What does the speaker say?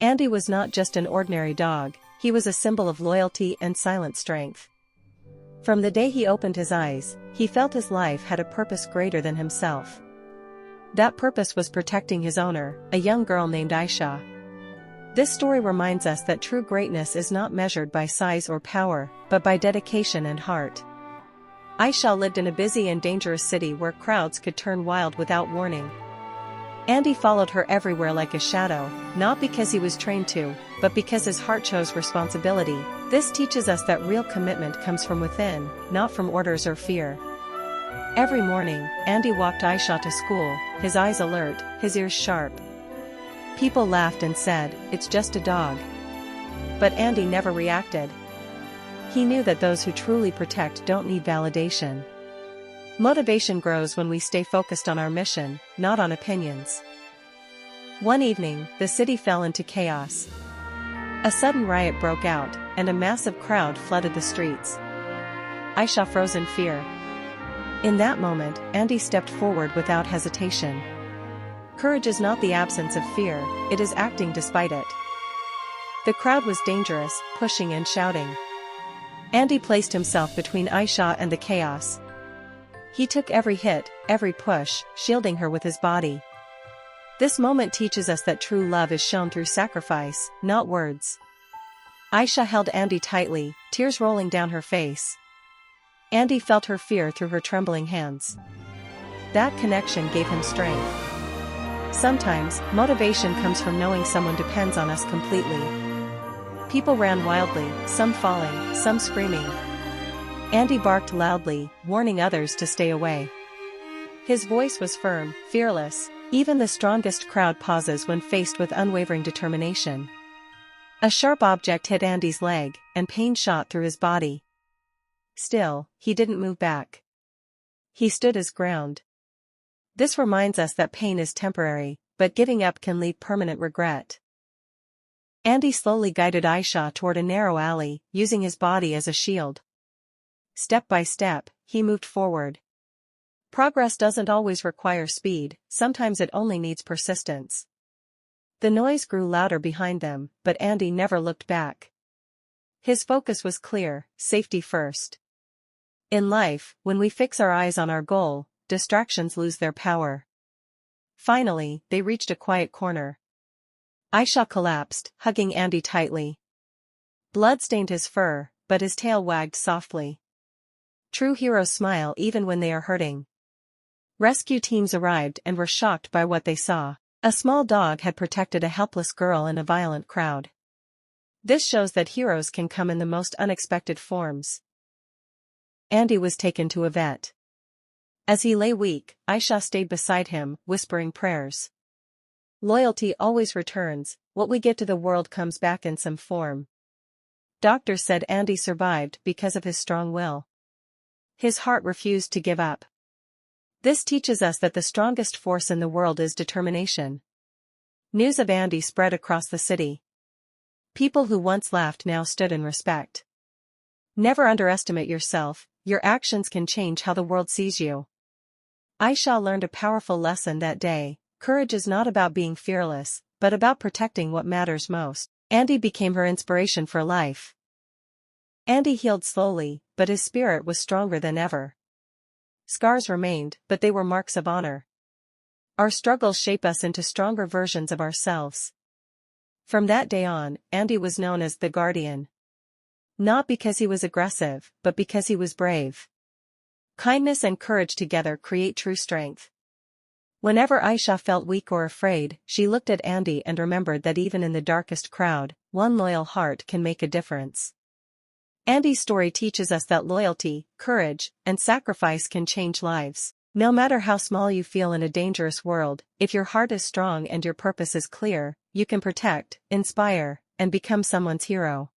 Andy was not just an ordinary dog, he was a symbol of loyalty and silent strength. From the day he opened his eyes, he felt his life had a purpose greater than himself. That purpose was protecting his owner, a young girl named Ayesha. This story reminds us that true greatness is not measured by size or power, but by dedication and heart. Ayesha lived in a busy and dangerous city where crowds could turn wild without warning. Andy followed her everywhere like a shadow, not because he was trained to, but because his heart chose responsibility. This teaches us that real commitment comes from within, not from orders or fear. Every morning, Andy walked Ayesha to school, his eyes alert, his ears sharp. People laughed and said, "It's just a dog." But Andy never reacted. He knew that those who truly protect don't need validation. Motivation grows when we stay focused on our mission, not on opinions. One evening, the city fell into chaos. A sudden riot broke out, and a massive crowd flooded the streets. Ayesha froze in fear. In that moment, Andy stepped forward without hesitation. Courage is not the absence of fear, it is acting despite it. The crowd was dangerous, pushing and shouting. Andy placed himself between Ayesha and the chaos. He took every hit, every push, shielding her with his body. This moment teaches us that true love is shown through sacrifice, not words. Ayesha held Andy tightly, tears rolling down her face. Andy felt her fear through her trembling hands. That connection gave him strength. Sometimes, motivation comes from knowing someone depends on us completely. People ran wildly, some falling, some screaming. Andy barked loudly, warning others to stay away. His voice was firm, fearless. Even the strongest crowd pauses when faced with unwavering determination. A sharp object hit Andy's leg, and pain shot through his body. Still, he didn't move back. He stood his ground. This reminds us that pain is temporary, but giving up can leave permanent regret. Andy slowly guided Ayesha toward a narrow alley, using his body as a shield. Step by step, he moved forward. Progress doesn't always require speed, sometimes it only needs persistence. The noise grew louder behind them, but Andy never looked back. His focus was clear, safety first. In life, when we fix our eyes on our goal, distractions lose their power. Finally, they reached a quiet corner. Ayesha collapsed, hugging Andy tightly. Blood stained his fur, but his tail wagged softly. True heroes smile even when they are hurting. Rescue teams arrived and were shocked by what they saw. A small dog had protected a helpless girl in a violent crowd. This shows that heroes can come in the most unexpected forms. Andy was taken to a vet. As he lay weak, Ayesha stayed beside him, whispering prayers. Loyalty always returns, what we get to the world comes back in some form. Doctors said Andy survived because of his strong will. His heart refused to give up. This teaches us that the strongest force in the world is determination. News of Andy spread across the city. People who once laughed now stood in respect. Never underestimate yourself, your actions can change how the world sees you. Ayesha learned a powerful lesson that day: courage is not about being fearless, but about protecting what matters most. Andy became her inspiration for life. Andy healed slowly, but his spirit was stronger than ever. Scars remained, but they were marks of honor. Our struggles shape us into stronger versions of ourselves. From that day on, Andy was known as the Guardian. Not because he was aggressive, but because he was brave. Kindness and courage together create true strength. Whenever Ayesha felt weak or afraid, she looked at Andy and remembered that even in the darkest crowd, one loyal heart can make a difference. Andy's story teaches us that loyalty, courage, and sacrifice can change lives. No matter how small you feel in a dangerous world, if your heart is strong and your purpose is clear, you can protect, inspire, and become someone's hero.